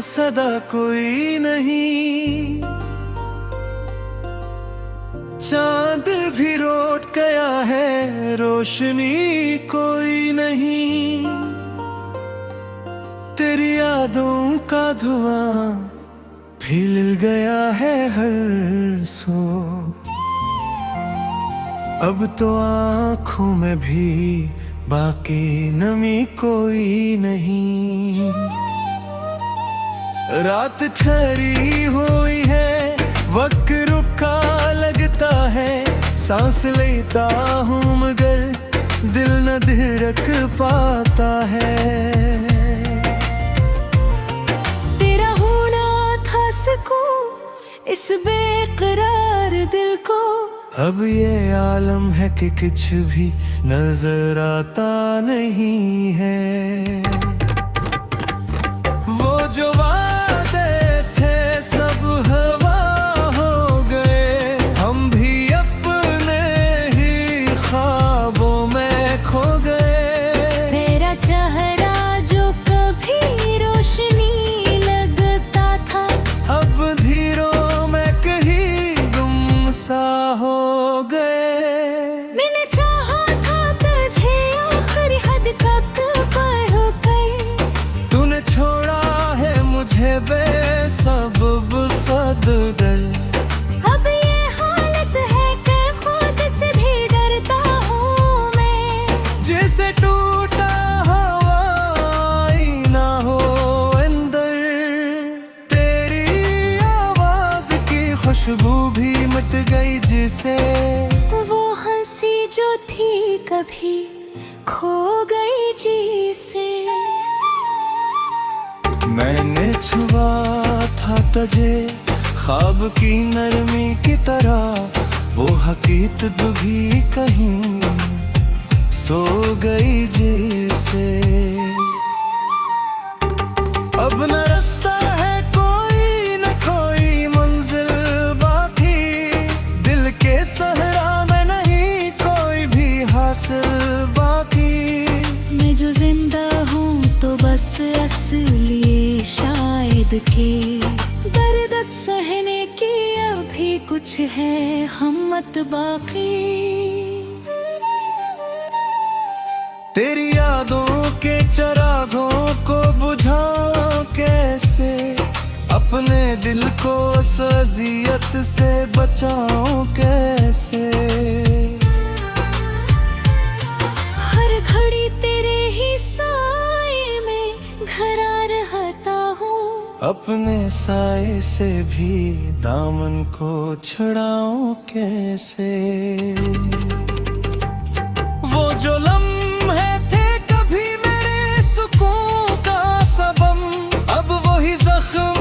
सदा कोई नहीं, चांद भी लौट गया है, रोशनी कोई नहीं। तेरी यादों का धुआं भी लिल गया है हर सो, अब तो आँखों में भी बाकी नमी कोई नहीं। रात ठहरी हुई है, वक्त रुका लगता है, सांस लेता हूँ मगर दिल न धड़क पाता है। तेरा होना था सुकून इस बेकरार दिल को, अब ये आलम है कि कुछ भी नजर आता नहीं है। वो जो वादे थे सब हवा हो गए, हम भी अपने ही ख्वाबों में खो गए। तेरा चेहरा जो कभी रोशनी लगता था, अब धीरों में कहीं गुम सा हो गए। मैंने चाहा था तुझे आखिरी हद तक पढ़कर, तूने छोड़ा है मुझे बेसबब सदगल। अब ये हालत है कि खुद से भी डरता हूँ मैं, जैसे टूटा हवाई ना हो अंदर। तेरी आवाज की खुशबू भी मट गई जिसे, वो हंसी जो थी कभी खो गई जी से। मैंने छुआ था तुझे ख्वाब की नरमी की तरह, वो हकीकत भी कहीं सो गई जिसे। अब न रास्ता है कोई न कोई मंजिल बाकी, दिल के सहरा में नहीं कोई भी हासिल बाकी। मैं जो जिंदा हूँ तो बस असलिए शायद के, दर्द सहने की अभी कुछ है हिम्मत बाकी। तेरी यादों के चरागों को बुझाऊं कैसे, अपने दिल को इस अज़ियत से बचाऊं कैसे। हर घड़ी तेरे ही साए में घरा रहता हूँ, अपने साए से भी दामन को छुड़ाऊं कैसे। वो जो लम्हे थे कभी मेरे सुकून का सबब, अब वही जख्म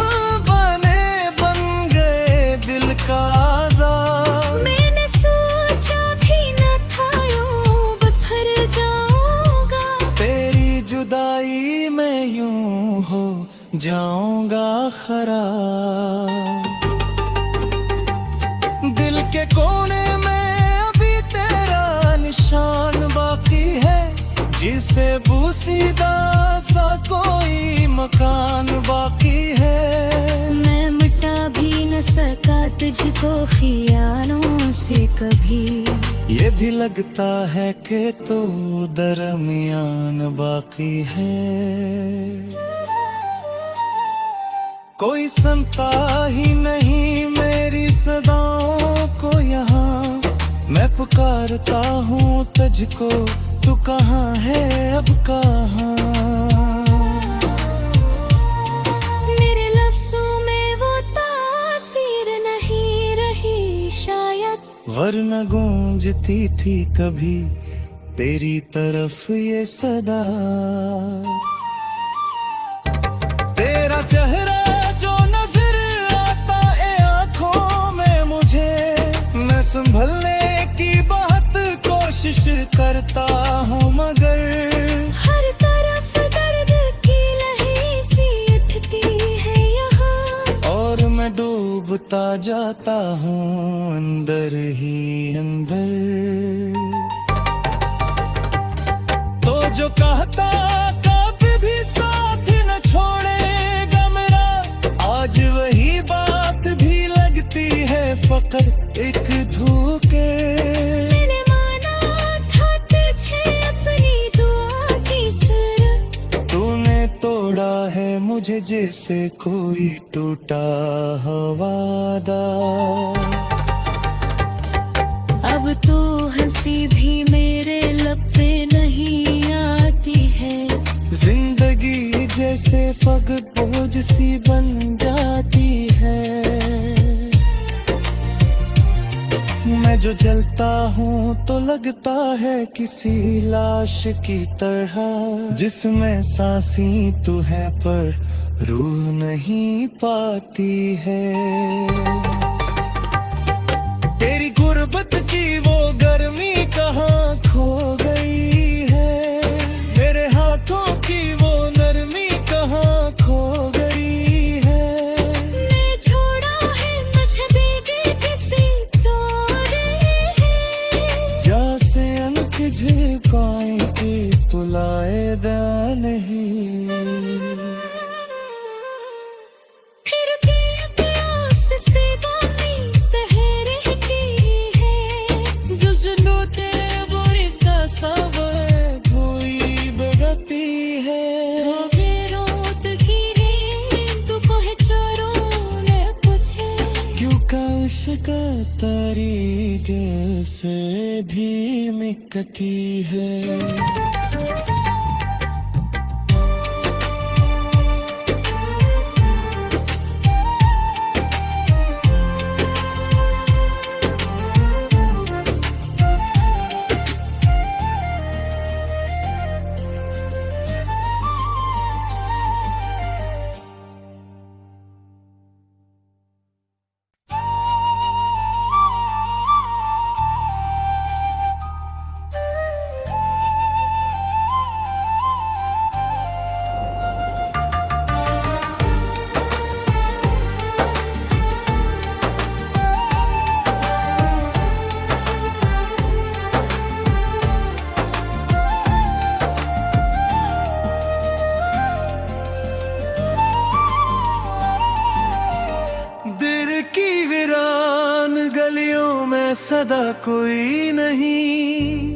बन गए दिल का आज़ार। मैंने सोचा भी न था यूं बिखर जाऊंगा, तेरी जुदाई में यूं हो जाऊंगा खराब। दिल के कोने में अभी तेरा निशान बाकी है, जिसे बूसीदा सा कोई मकान बाकी है। मैं मिटा भी न सका तुझको खियालों से कभी, ये भी लगता है कि तू दरमियान बाकी है। कोई सुनता ही नहीं मेरी सदाओं को यहाँ, मैं पुकारता हूँ तुझको, तू कहाँ है अब कहाँ। मेरे लफ्ज़ों में वो तासीर नहीं रही शायद, वरना गूंजती थी कभी तेरी तरफ ये सदा। तेरा चेहरा जो नजर आता है आंखों में मुझे, मैं संभलने की बहुत कोशिश करता हूँ मगर हर तरफ दर्द की लहर सी उठती है यहाँ, और मैं डूबता जाता हूँ अंदर ही अंदर। तो जो कहता कभी भी साथ न छोड़ेगा मेरा, है मुझे जैसे कोई टूटा हवादा। अब तो हंसी भी मेरे लब पे नहीं आती है। जिंदगी जैसे फग बोझ सी बन जाती है। मैं जो जलता हूँ तो लगता है किसी लाश की तरह, जिसमें सांसी तू है पर रूह नहीं पाती है। तेरी गुर्बत की वो गर्मी कहाँ खो गई है, मेरे हाथों की वो नरमी कहाँ खो गई है। मैं छोड़ा है मुझे बेगे किसी तोड़े है। जैसे अंक झिकाए के तुलाए दा नहीं। तारी से भी मिकती है। सदा कोई नहीं,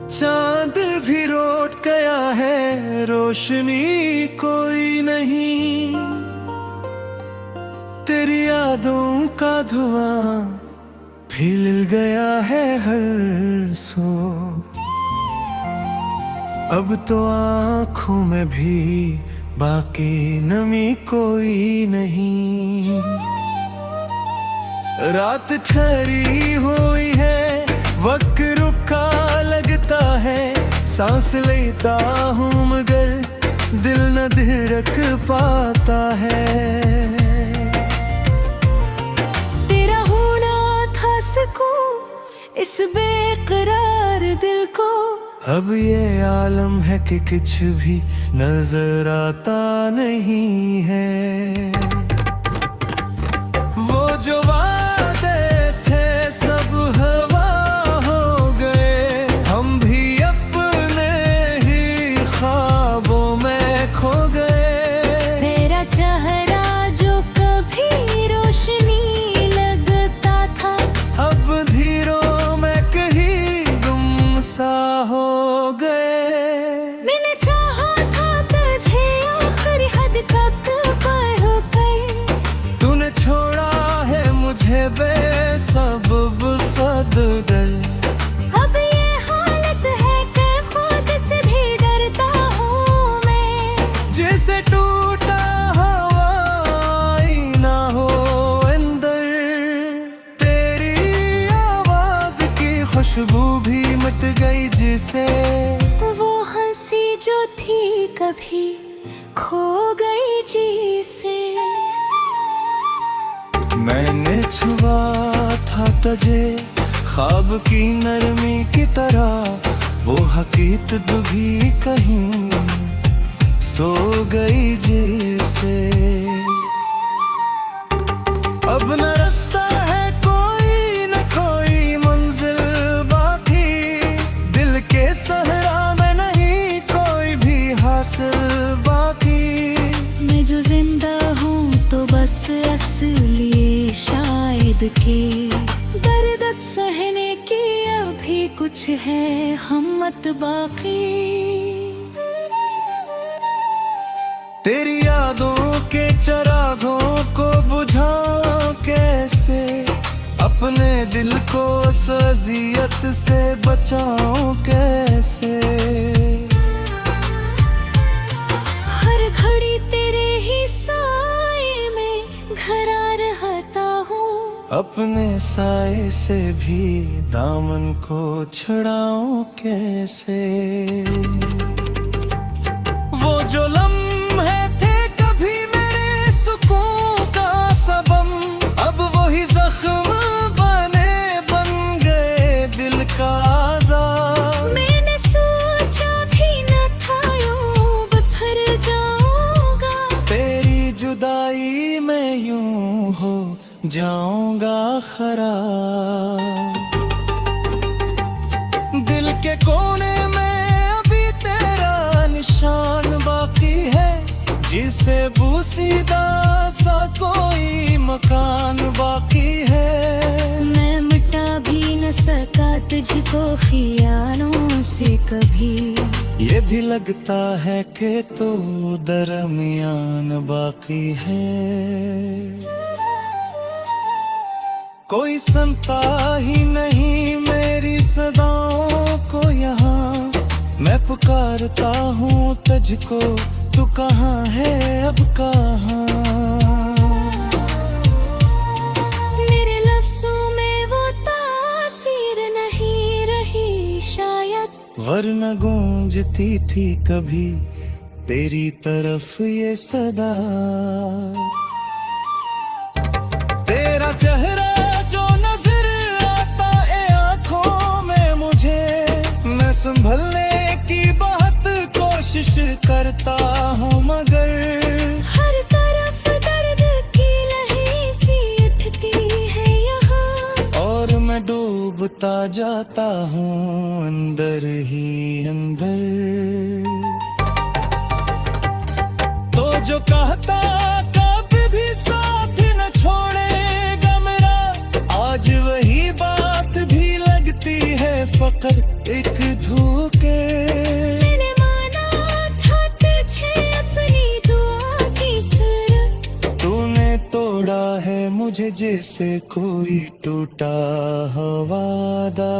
चांद भी लौट गया है, रोशनी कोई नहीं। तेरी यादों का धुआं फिर गया है हर सो। अब तो आँखों में भी बाकी नमी कोई नहीं। रात ठहरी हुई है, वक्त रुका लगता है, सांस लेता हूँ मगर दिल न धड़क पाता है। तेरा होना था सुकून इस बेकरार दिल को। अब ये आलम है कि कुछ भी नजर आता नहीं है। वो जो सब हवा हो गए, हम भी अपने ही ख्वाबों में खो गए। तेरा चेहरा जो कभी रोशनी लगता था, अब धीरों में कहीं गुम सा हो गए। मैंने चाहा था तुझे आखिरी हद तक पढ़कर, तूने छोड़ा है मुझे बेसबब सदगल। अब ये हालत है कि खुद से भी डरता हूँ मैं। जैसे टूटा हवाई ना हो अंदर, तेरी आवाज की खुशबू भी मिट गई जिसे। वो हंसी जो थी कभी खो गई जिसे। मैंने छुआ था तुझे ख्वाब की नरमी की तरह, वो हकीकत भी कहीं सो गई जिसे। अब न रास्ता है कोई न कोई मंजिल बाकी, दिल के सहरा में नहीं कोई भी हासिल बाकी। मैं जो जिंदा हूँ तो बस असलिए शायद के दर्द सहने की अभी कुछ है हिम्मत बाकी। तेरी यादों के चरागों को बुझाऊं कैसे, अपने दिल को इस अज़ियत से बचाऊं कैसे। हर घड़ी तेरे ही साए में घरा रहता हूँ, अपने साए से भी दामन को छुड़ाऊं कैसे। वो जो लम्हे थे कभी मेरे सुकून का सबब, अब वही जख्म बन गए दिल का आज़ार। मैंने सोचा भी न था यूं बिखर जाऊंगा, तेरी जुदाई में यूं हो जाऊंगा खराब। दिल के कोने में अभी तेरा निशान बाकी है, जिसे बूसीदा सा कोई मकान बाकी है। मैं मिटा भी न सका तुझको खियालों से कभी, ये भी लगता है कि तू दरमियान बाकी है। कोई सुनता ही नहीं मेरी सदाओं को यहाँ, मैं पुकारता हूँ तुझको, तू कहाँ है अब कहाँ। मेरे लफ्ज़ों में वो तासीर नहीं रही शायद, वरना गूंजती थी कभी तेरी तरफ ये सदा। तेरा चेहरा जो नजर आता है आंखों में मुझे, मैं संभलने की बहुत कोशिश करता हूँ मगर हर तरफ दर्द की लहरें सी उठती है यहाँ, और मैं डूबता जाता हूँ अंदर ही अंदर। तो जो कहता कभी भी साथ न छोड़ेगा मेरा, आज वही बात भी लगती है फकर एक धोखे। मैंने माना था तुझे अपनी दुआ की सुर, तूने तोड़ा है मुझे जैसे कोई टूटा वादा।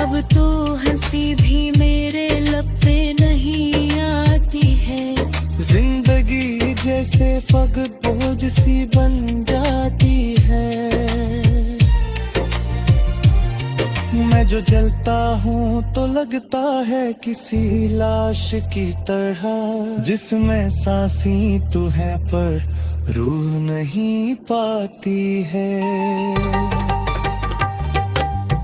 अब तो हंसी भी मेरे लब पे नहीं आती है, जिंदगी जैसे फग बोझ सी बन जाती है। मैं जो जलता हूँ तो लगता है किसी लाश की तरह, जिसमें सांसी तू है पर रूह नहीं पाती है।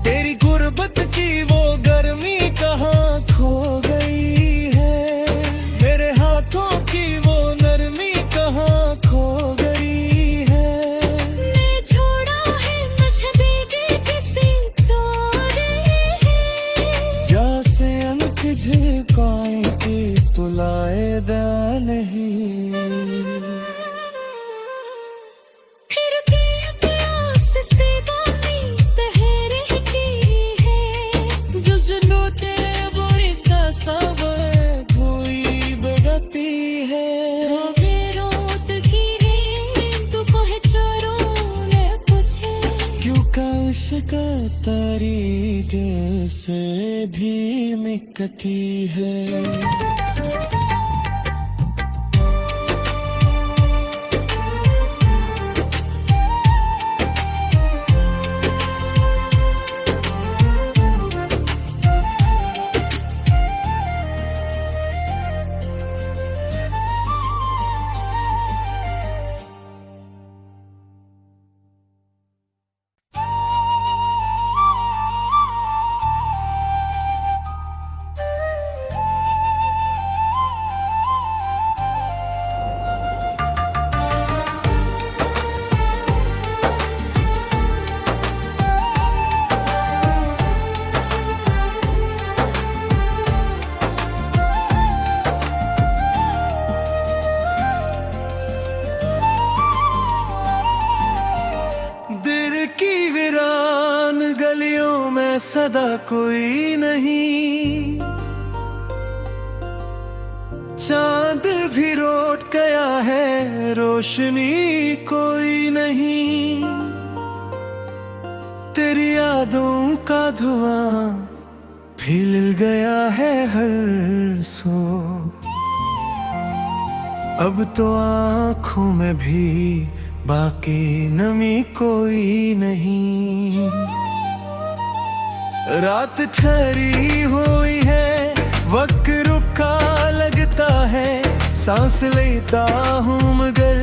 तेरी गुर्बत की वो गर्मी कहाँ खो गई है, मेरे हाथों की वो नरमी कहाँ खो गई है। मैं छोड़ा है मुझे बेगे किसी तोड़े है, जैसे अनक झकाए के तुलाए दा नहीं। फिर भी प्यास से बातें बह रहती है, जो जुनून तेरे बुरे ससवर कोई बगती है धोखे रोत की नींद तू पहचानों ने पूछे, क्यों काश का तरीके से भी निकती है। रोशनी कोई नहीं, तेरी यादों का धुआं फैल गया है हर सो। अब तो आँखों में भी बाकी नमी कोई नहीं। रात ठहरी हुई है, वक्त रुका लगता है, सांस लेता हूँ मगर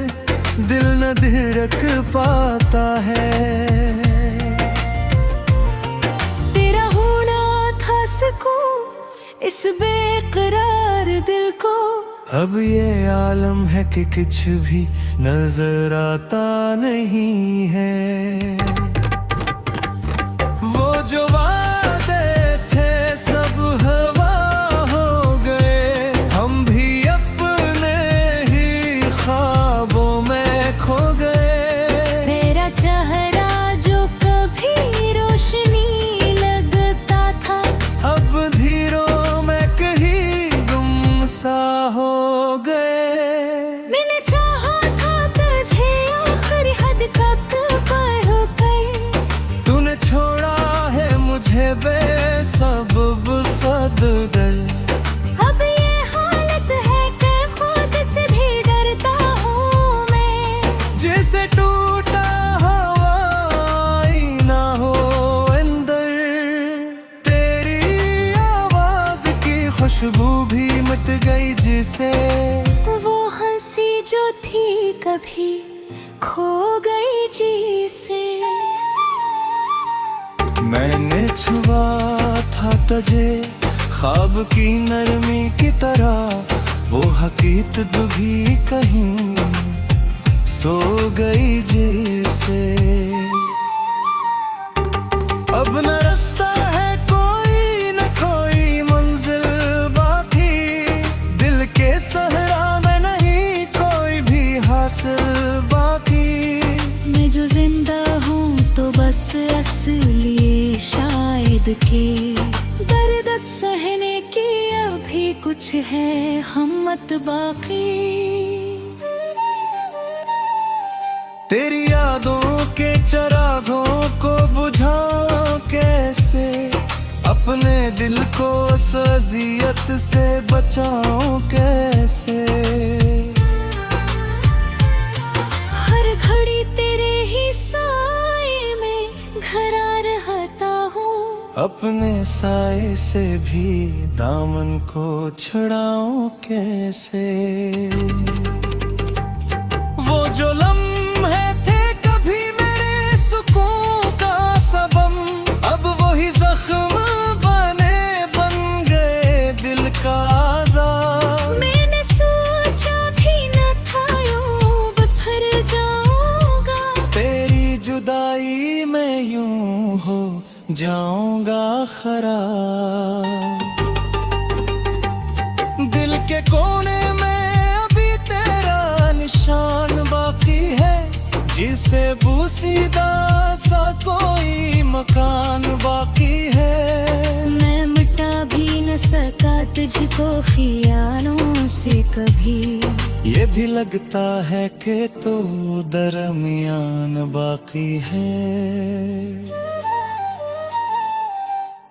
दिल न धड़क पाता है। तेरा होना था सुकून इस बेकरार दिल को, अब ये आलम है कि कुछ भी नजर आता नहीं है। वो जो वादे थे सब हवा हो गए, हम भी अपने ही ख्वाबों में खो गए। तेरा चेहरा जो कभी रोशनी लगता था, अब धीरों में कहीं गुम सा हो गए। मैंने चाहा था तुझे आखिरी हद तक पढ़कर, तूने छोड़ा है मुझे बेसबब सदगल। अब ये हालत है कि खुद से भी डरता हूँ मैं। जैसे टूटा हवाई ना हो अंदर, तेरी आवाज की खुशबू भी मिट गई जिसे। वो हंसी जो थी कभी खो गई जी से। मैंने छुआ था तुझे ख्वाब की नरमी की तरह, वो हकीकत भी कहीं सो गई जिसे। अब न रास्ता है कोई न कोई मंजिल बाकी, दिल के सहरा में नहीं कोई भी हासिल बाकी। मैं जो जिंदा हूँ तो बस असलिए शायद के, दर्द सहने की अभी कुछ है हिम्मत बाकी। तेरी यादों के चरागों को बुझाऊं कैसे, अपने दिल को इस अज़ियत से बचाऊं कैसे। हर घड़ी तेरे ही साए में घरा रहता हूँ, अपने साए से भी दामन को छुड़ाऊं कैसे। वो जो लम्हे थे कभी मेरे सुकून का सबब, अब वही जख्म बन गए दिल का आज़ाद। मैंने सोचा भी न था यूं बिखर जाऊंगा, तेरी जुदाई में यूं हो जाऊंगा खराब। दिल के कोने में अभी तेरा निशान बाकी है, जिसे बूसीदा सा कोई मकान बाकी है। मैं मिटा भी न सका तुझको खियालों से कभी, ये भी लगता है कि तो दरमियान बाकी है।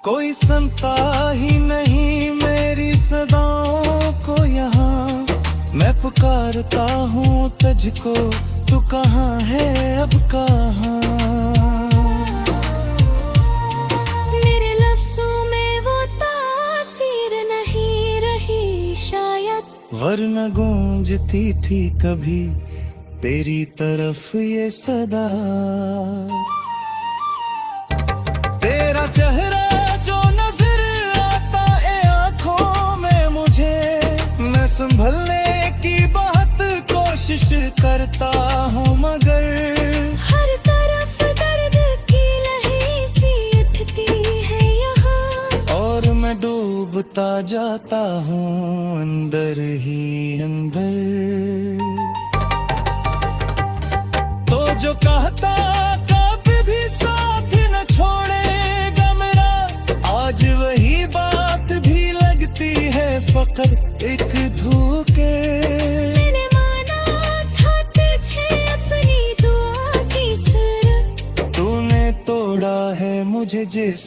कोई सुनता ही नहीं मेरी सदाओं को यहाँ, मैं पुकारता हूँ तुझको, तू कहाँ है अब कहाँ। मेरे लफ्ज़ों में वो तासीर नहीं रही शायद, वरना गूंजती थी कभी तेरी तरफ ये सदा। तेरा चेहरा जो नजर आता है आंखों में मुझे, मैं संभलने की बहुत कोशिश करता हूँ मगर हर तरफ दर्द की लहर सी उठती है यहाँ, और मैं डूबता जाता हूँ अंदर ही अंदर। तो जो कहता कभी भी साथ न छोड़ेगा मेरा, आज वही बात भी लगती है फकत एक धोखे। मैंने माना था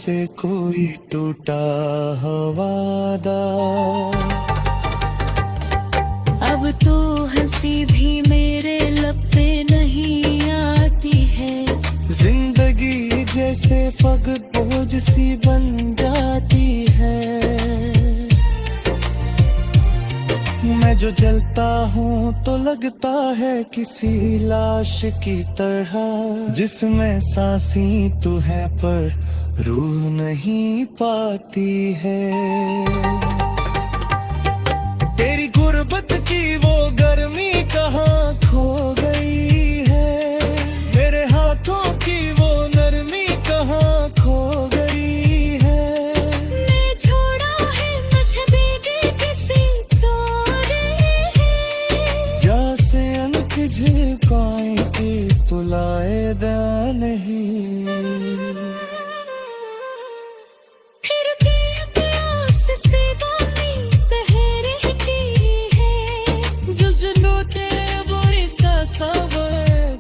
जैसे कोई टूटा वादा। अब तो हंसी भी मेरे लब पे नहीं आती है। जिंदगी जैसे फकत बोझ सी बन जाती है। मैं जो जलता हूँ तो लगता है किसी लाश की तरह, जिसमें सांसी तू है पर रूह नहीं पाती है। तेरी गुर्बत की वो गर्मी कहाँ खो गई है, मेरे हाथों की वो नरमी कहाँ खो गई है। मैं छोड़ा है मुझे बेगे किसी तोरे है। जैसे अनक झिकाए के तुलाए दा नहीं।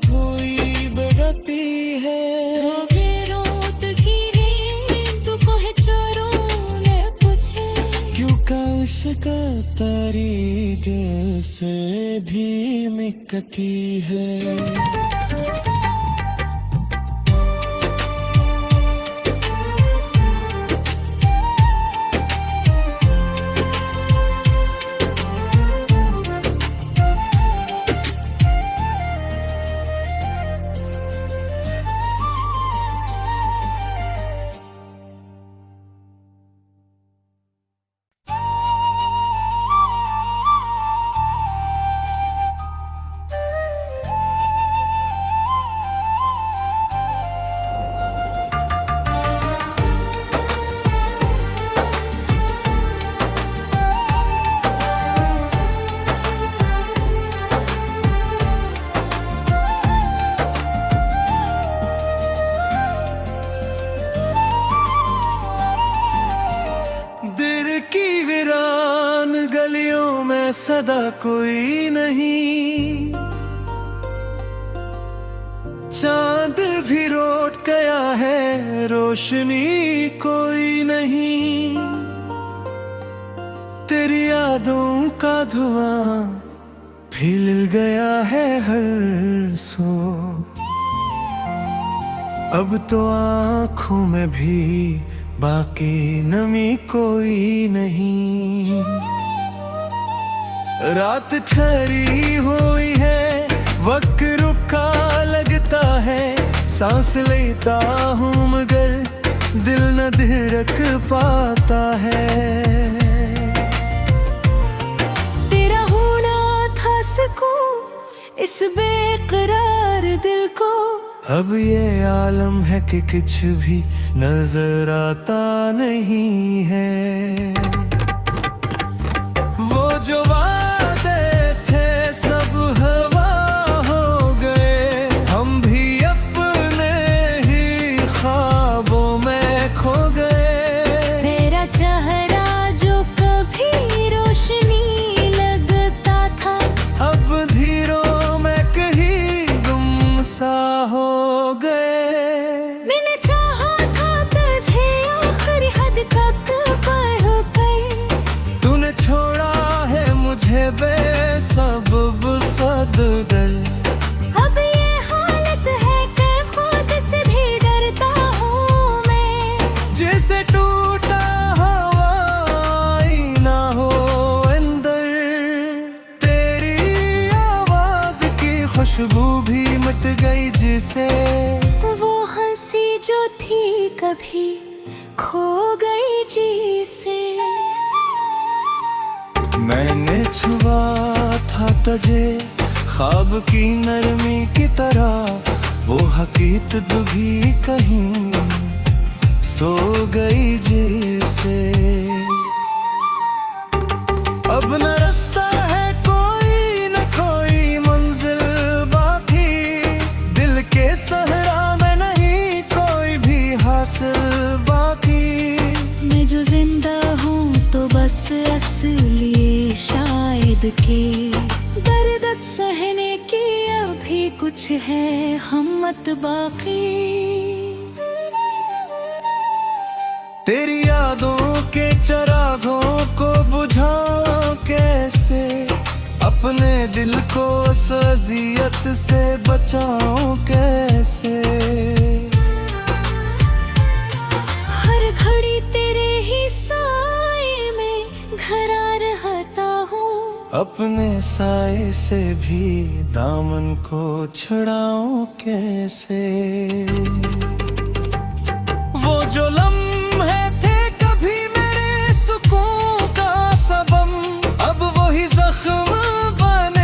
कोई बगती है क्यों काश का तारीख से भी मिकती है। सदा कोई नहीं, चांद भी लौट गया है, रोशनी कोई नहीं। तेरी यादों का धुआं फैल गया है हर सो, अब तो आँखों में भी बाकी नमी कोई नहीं। रात ठहरी हुई है, वक्त रुका लगता है, सांस लेता हूँ मगर दिल न धड़क पाता है। तेरा होना था सुकून इस बेकरार दिल को, अब ये आलम है कि कुछ भी नजर आता नहीं है। वो जो वादे थे सब हवा हो गए, हम भी अपने ही ख्वाबों में खो गए। तेरा चेहरा जो कभी रोशनी लगता था, अब धीरों में कहीं गुम सा हो गए। मैंने चाहा था तुझे आखिरी हद तक पढ़कर, तूने छोड़ा है मुझे बेसबब सदगल। अब ये हालत है कि खुद से भी डरता हूँ मैं, जैसे टूटा हवाई ना हो अंदर। तेरी आवाज की खुशबू भी मिट गई जिसे, वो हंसी जो थी कभी खो गई जी से। मैंने छुआ था तुझे ख्वाब की नरमी की तरह, वो हकीकत भी कहीं सो गई जिसे। अब न रास्ता है कोई न कोई मंजिल बाकी, दिल के सहरा में नहीं कोई भी हासिल बाकी। मैं जो जिंदा हूँ तो बस असलिए शायद के, दर्द सहने की अभी कुछ है हिम्मत बाकी। तेरी यादों के चरागों को बुझाऊं कैसे, अपने दिल को इस अज़ियत से बचाऊं कैसे। हर घड़ी तेरे ही साए में घरा रहता हूँ, अपने साए से भी दामन को छुड़ाऊं कैसे। वो जो लम्हे थे कभी मेरे सुकून का सबब, अब वही जख्म बन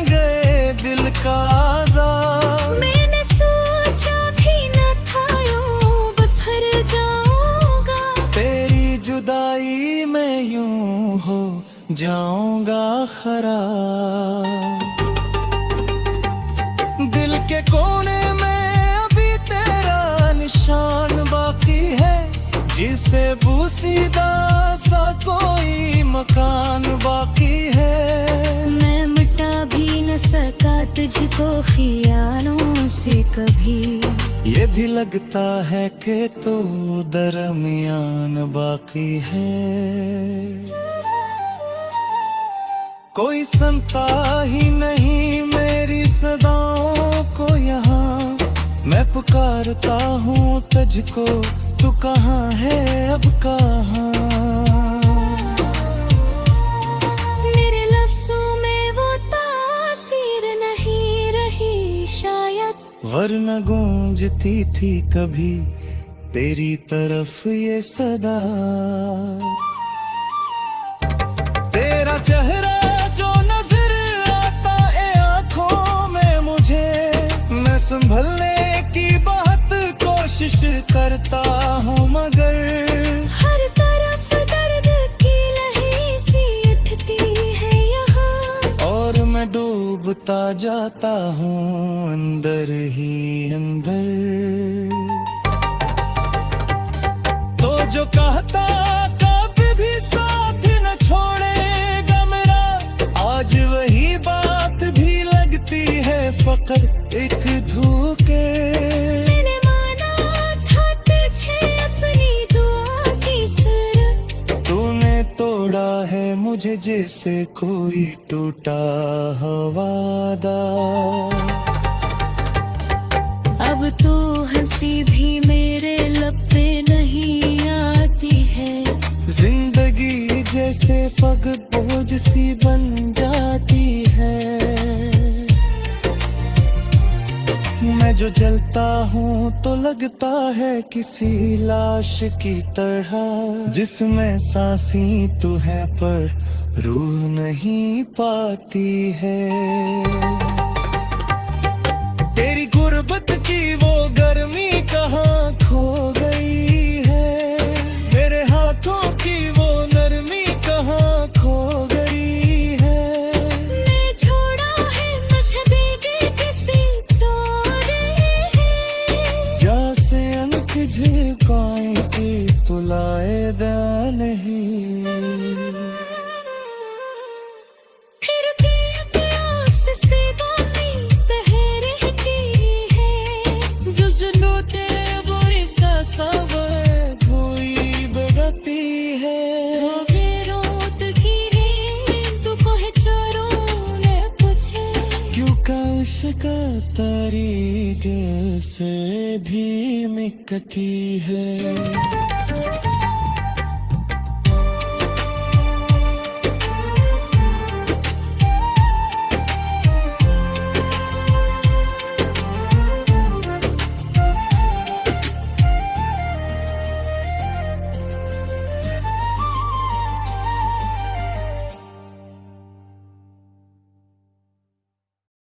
गए दिल का आज़ार। मैंने सोचा भी न था यूं बिखर जाऊंगा, तेरी जुदाई में यूं हो जाऊंगा खराब। दिल के कोने में अभी तेरा निशान बाकी है, जिसे बूसीदा सा कोई मकान बाकी है। मैं मिटा भी न सका तुझको खियालों से कभी, ये भी लगता है कि तू दरमियान बाकी है। कोई सुनता ही नहीं मेरी सदाओं को यहाँ, मैं पुकारता हूँ तुझको, तू कहाँ है अब कहाँ। मेरे लफ्ज़ों में वो तासीर नहीं रही शायद, वरना गूंजती थी कभी तेरी तरफ ये सदा। तेरा चेहरा संभलने की बहुत कोशिश करता हूँ, मगर हर तरफ दर्द की लहरें सी उठती है यहाँ, और मैं डूबता जाता हूँ अंदर ही अंदर। तो जो कहता कभी भी साथ न छोड़ेगा मेरा, आज वही बात भी लगती है फकर एक धोखे। मैंने माना था तुझे अपनी दुआ की सुर, तूने तोड़ा है मुझे जैसे कोई टूटा वादा। अब तो हंसी भी मेरे लब पे नहीं आती है, जिंदगी जैसे फग बोझ सी बन जाती है। मैं जो जलता हूँ तो लगता है किसी लाश की तरह, जिसमें सांसी तू है पर रूह नहीं पाती है। तेरी गुर्बत की वो गर्मी कहाँ खो गई है, मेरे हाथों की वो नरमी कहाँ खो गई है। मैं छोड़ा है मुझे देगी किसी झिलकाएं की तुलाए दा नहीं। फिर भी प्यास से बानी तहरे की है, जो जुनू तेरे बुरी ससवर कोई बगती है। धोखे रोत की नींद तू पहचानों ने पूछे, क्यों काश का तरीके से भी मिकती है।